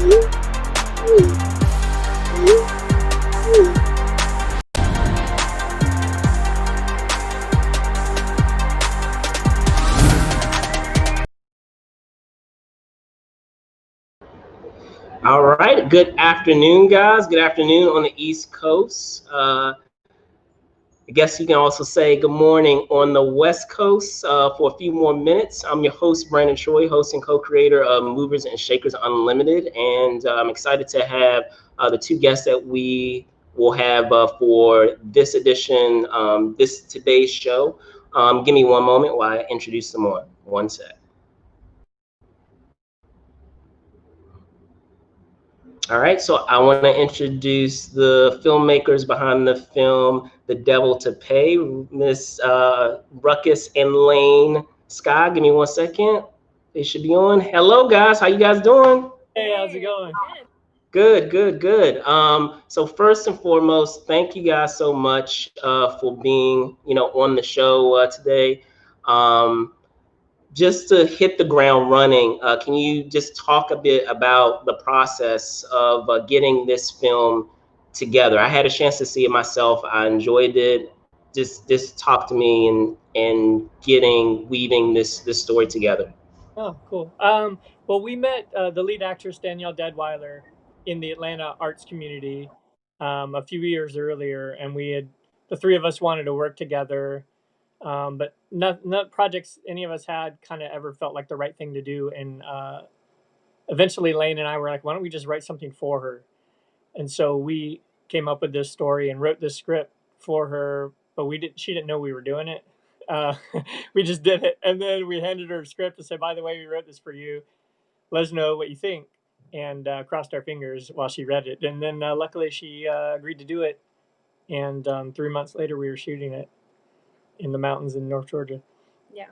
All right, good afternoon, guys. Good afternoon on the East Coast. I guess you can also say good morning on the West Coast for a few more minutes. I'm your host, Brandon Troy, host and co-creator of Movers and Shakers Unlimited, and I'm excited to have the two guests that we will have for this edition, today's show. Give me one moment while I introduce them on. One sec. All right, so I want to introduce the filmmakers behind the film The Devil to Pay, Miss Ruckus and Lane Skye. Give me 1 second. They should be on. Hello, guys. How you guys doing? Hey, how's it going? Good, good, good. So first and foremost, thank you guys so much for being, on the show today. Just to hit the ground running, can you just talk a bit about the process of getting this film together? I had a chance to see it myself. I enjoyed it. Just talk to me and weaving this story together. Oh, cool. Well, we met the lead actress Danielle Deadweiler in the Atlanta arts community a few years earlier, and the three of us wanted to work together, but not projects any of us had kind of ever felt like the right thing to do. And eventually, Lane and I were like, "Why don't we just write something for her?" And so we came up with this story and wrote this script for her, but she didn't know we were doing it. Uh, we just did it, and then we handed her a script and said, "By the way, we wrote this for you. Let us know what you think." And crossed our fingers while she read it, and then luckily she agreed to do it. And 3 months later, we were shooting it in the mountains in North Georgia. Yeah.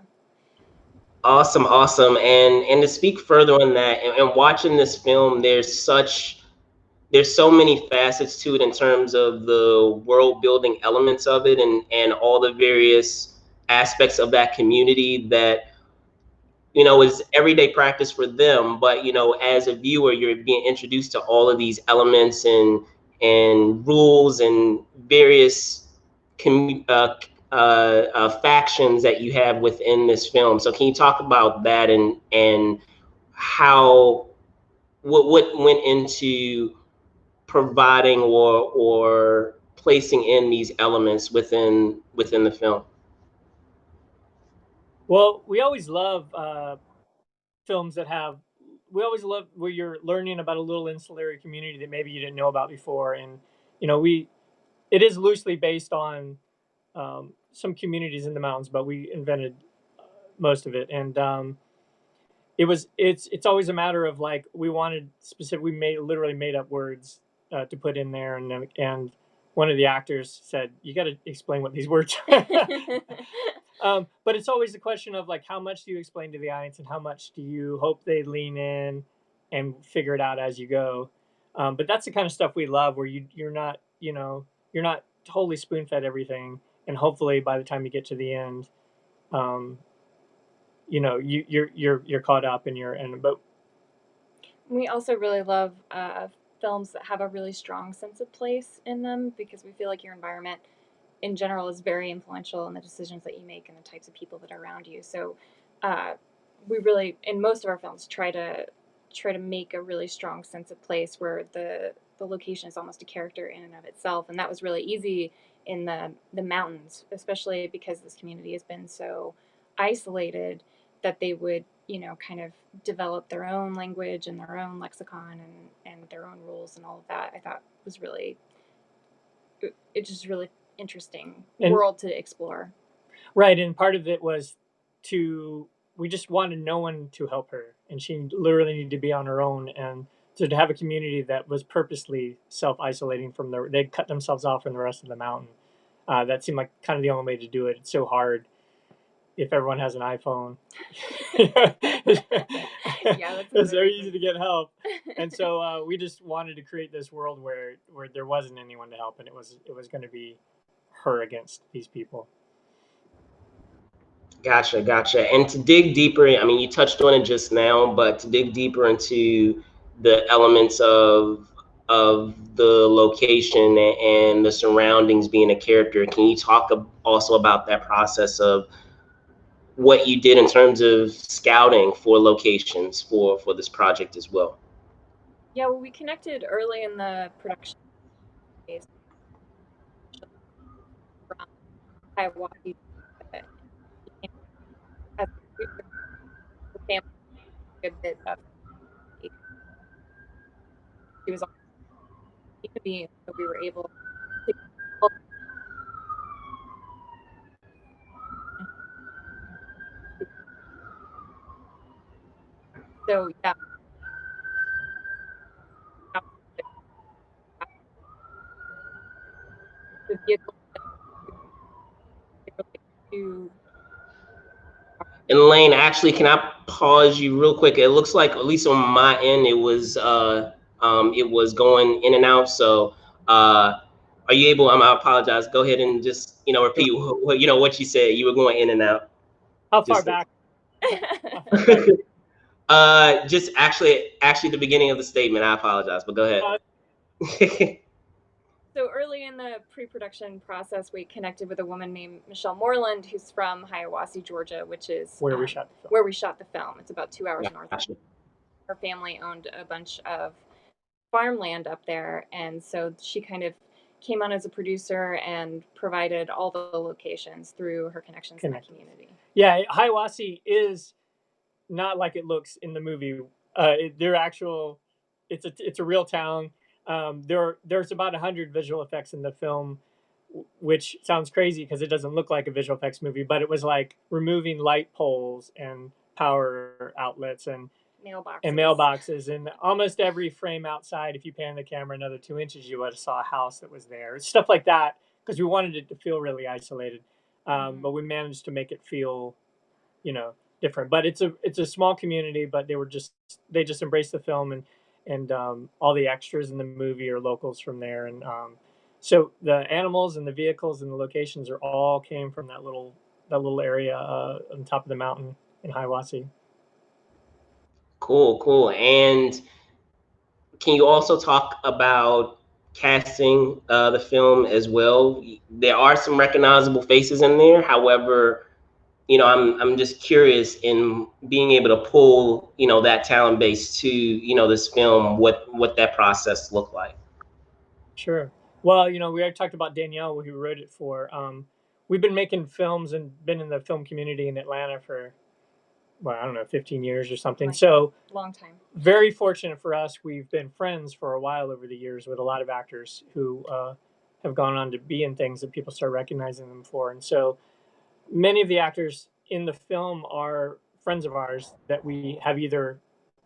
Awesome, awesome. And to speak further on that, and watching this film, there's so many facets to it in terms of the world building elements of it and all the various aspects of that community that is everyday practice for them, but as a viewer you're being introduced to all of these elements and rules and various factions that you have within this film. So can you talk about that and how what went into providing or placing in these elements within the film? Well, we always love films that have. We always love where you're learning about a little insular community that maybe you didn't know about before, and it is loosely based on some communities in the mountains, but we invented most of it, and it's always a matter of like we wanted specific. We literally made up words to put in there, and one of the actors said, "You got to explain what these words are." But it's always a question of like how much do you explain to the audience and how much do you hope they lean in and figure it out as you go. But that's the kind of stuff we love, where you're not totally spoon fed everything, and hopefully by the time you get to the end, you're caught up and you're in a boat. We also really love films that have a really strong sense of place in them, because we feel like your environment in general is very influential in the decisions that you make and the types of people that are around you. So we really, in most of our films, try to make a really strong sense of place where the location is almost a character in and of itself. And that was really easy in the mountains, especially because this community has been so isolated that they would kind of develop their own language and their own lexicon and their own rules and all of that. I thought was really, it's just really interesting world to explore. Right, and part of it was we just wanted no one to help her, and she literally needed to be on her own, and to have a community that was purposely self-isolating from they'd cut themselves off from the rest of the mountain. That seemed like kind of the only way to do it. It's so hard if everyone has an iPhone. Yeah, it's very easy to get help, and so we just wanted to create this world where there wasn't anyone to help, and it was going to be her against these people. Gotcha. And to dig deeper, I mean, you touched on it just now, but to dig deeper into the elements of the location and the surroundings being a character. Can you talk also about that process of what you did in terms of scouting for locations for this project as well? Yeah, well, we connected early in the production phase from Hiawassee. As we were the family a good bit of she was on the community, so we were able to. So yeah, the vehicle to. And Lane, actually, can I pause you real quick? It looks like, at least on my end, it was going in and out. So, are you able? I apologize. Go ahead and just repeat what what you said. You were going in and out. How far Just back? How far back? just actually the beginning of the statement. I apologize, but go ahead. So early in the pre-production process, we connected with a woman named Michelle Moreland, who's from Hiawassee, Georgia, which is Where we shot the film. where we shot the film. It's about 2 hours north. Gotcha. Her family owned a bunch of farmland up there, and so she kind of came on as a producer and provided all the locations through her connections in the community. Yeah, Hiawassee is not like it looks in the movie. They're actual. It's a real town. There's about 100 visual effects in the film, which sounds crazy because it doesn't look like a visual effects movie. But it was like removing light poles and power outlets and mailboxes, and almost every frame outside. If you pan the camera another 2 inches, you would have saw a house that was there. Stuff like that because we wanted it to feel really isolated, but we managed to make it feel, different. But it's a small community, but they just embraced the film, and all the extras in the movie are locals from there, and so the animals and the vehicles and the locations are all came from that little area on top of the mountain in Hiawassee. Cool. And can you also talk about casting the film as well? There are some recognizable faces in there. However, I'm just curious in being able to pull that talent base to this film, what that process looked like. Sure. Well, we already talked about Danielle, who wrote it for. We've been making films and been in the film community in Atlanta for, well, I don't know, 15 years or something. So long time. Very fortunate for us. We've been friends for a while over the years with a lot of actors who have gone on to be in things that people start recognizing them for. And so many of the actors in the film are friends of ours that we have either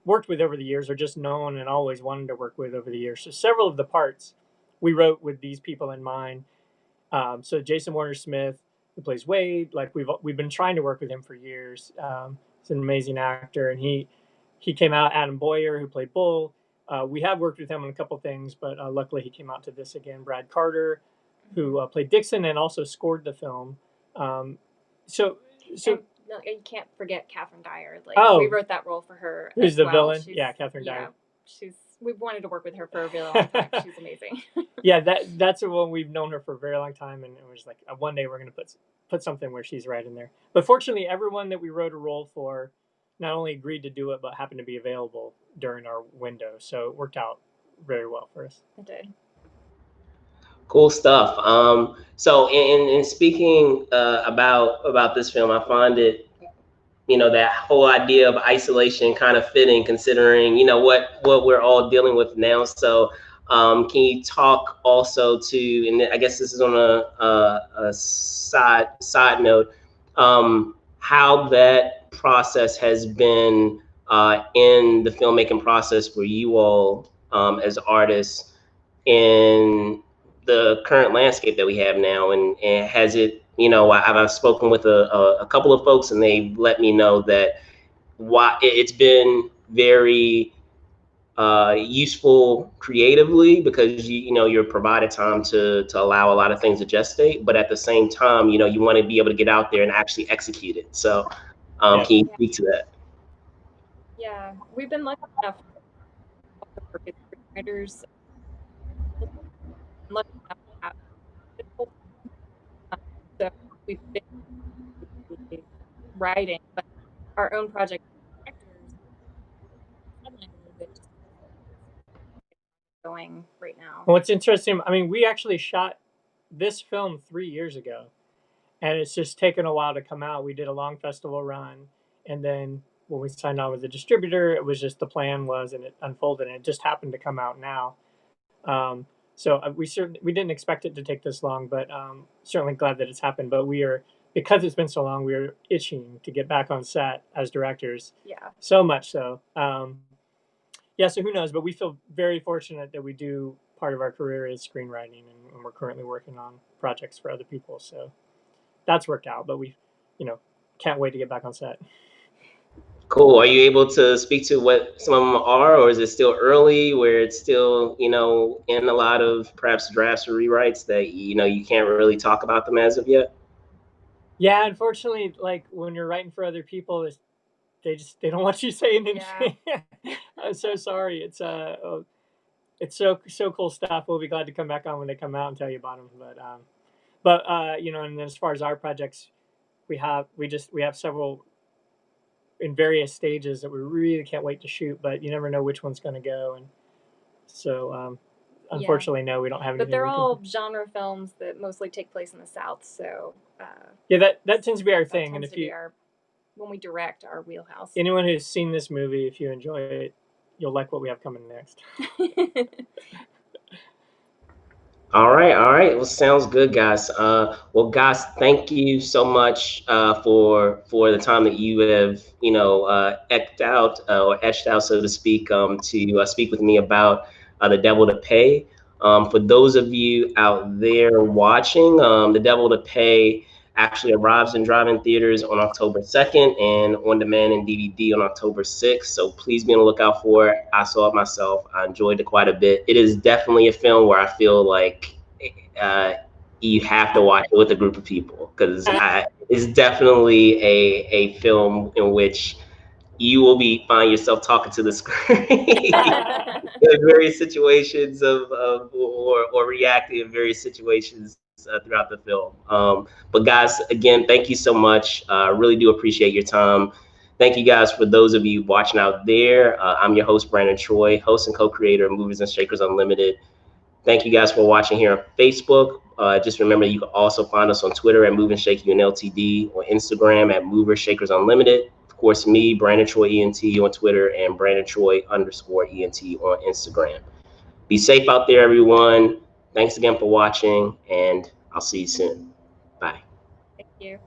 worked with over the years or just known and always wanted to work with over the years. So several of the parts we wrote with these people in mind. So Jason Warner Smith, who plays Wade, like we've been trying to work with him for years. He's an amazing actor, and he came out. Adam Boyer, who played Bull, we have worked with him on a couple things, but luckily he came out to this again. Brad Carter, who played Dixon and also scored the film. So no, you can't forget Catherine Dyer. We wrote that role for her. Who's the villain? Yeah, Catherine Dyer. We've wanted to work with her for a really long time. She's amazing. Yeah, that's the one we've known her for a very long time, and it was like one day we're going to put something where she's right in there. But fortunately, everyone that we wrote a role for not only agreed to do it, but happened to be available during our window. So it worked out very well for us. It did. Cool stuff. So in speaking about this film, I find it, that whole idea of isolation kind of fitting, considering what we're all dealing with now. So can you talk also to, and I guess this is on a side note, how that process has been in the filmmaking process for you all as artists in the current landscape that we have now, and has it, I've spoken with a couple of folks, and they've let me know that it's been very useful creatively, because you're provided time to allow a lot of things to gestate, but at the same time, you want to be able to get out there and actually execute it. So can you speak to that? Yeah, we've been lucky enough writers lucky enough to have this whole so we've been writing, but our own project directors sidelined a little bit just going right now. What's interesting, I mean, we actually shot this film 3 years ago, and it's just taken a while to come out. We did a long festival run, and then when we signed on with the distributor, it was just the plan was, and it unfolded, and it just happened to come out now. So we didn't expect it to take this long, but certainly glad that it's happened. But we are, because it's been so long, we are itching to get back on set as directors. Yeah. So much so. Yeah. So who knows? But we feel very fortunate that we do. Part of our career is screenwriting, and we're currently working on projects for other people. So that's worked out. But we, can't wait to get back on set. Cool. Are you able to speak to what some of them are, or is it still early where it's still, in a lot of perhaps drafts or rewrites that, you can't really talk about them as of yet? Yeah, unfortunately, like when you're writing for other people, they don't want you saying anything. Yeah. I'm so sorry. It's so cool stuff. We'll be glad to come back on when they come out and tell you about them. But and then as far as our projects, we have several in various stages that we really can't wait to shoot. But you never know which one's going to go, and so unfortunately, no, we don't have anything. But they're all genre films that mostly take place in the South. So yeah, that tends to be our thing. And if when we direct, our wheelhouse. Anyone who's seen this movie, if you enjoy it, you'll like what we have coming next. All right. Well, sounds good, guys. Well, guys, thank you so much for the time that you have, etched out, so to speak, to speak with me about The Devil to Pay. For those of you out there watching, The Devil to Pay actually arrives in drive-in theaters on October 2nd and on demand and DVD on October 6th. So please be on the lookout for it. I saw it myself. I enjoyed it quite a bit. It is definitely a film where I feel like you have to watch it with a group of people, because it's definitely a film in which you will find yourself talking to the screen in various situations or reacting in various situations throughout the film. But guys, again, thank you so much. I really do appreciate your time. Thank you guys for those of you watching out there. I'm your host, Brandon Troy, host and co-creator of Movers and Shakers Unlimited. Thank you guys for watching here on Facebook. Just remember, you can also find us on Twitter at Move and Shake UNLTD, or Instagram at Movers Shakers Unlimited. Of course, me, Brandon Troy ENT on Twitter, and Brandon Troy _ENT on Instagram. Be safe out there, everyone. Thanks again for watching, and I'll see you soon. Bye. Thank you.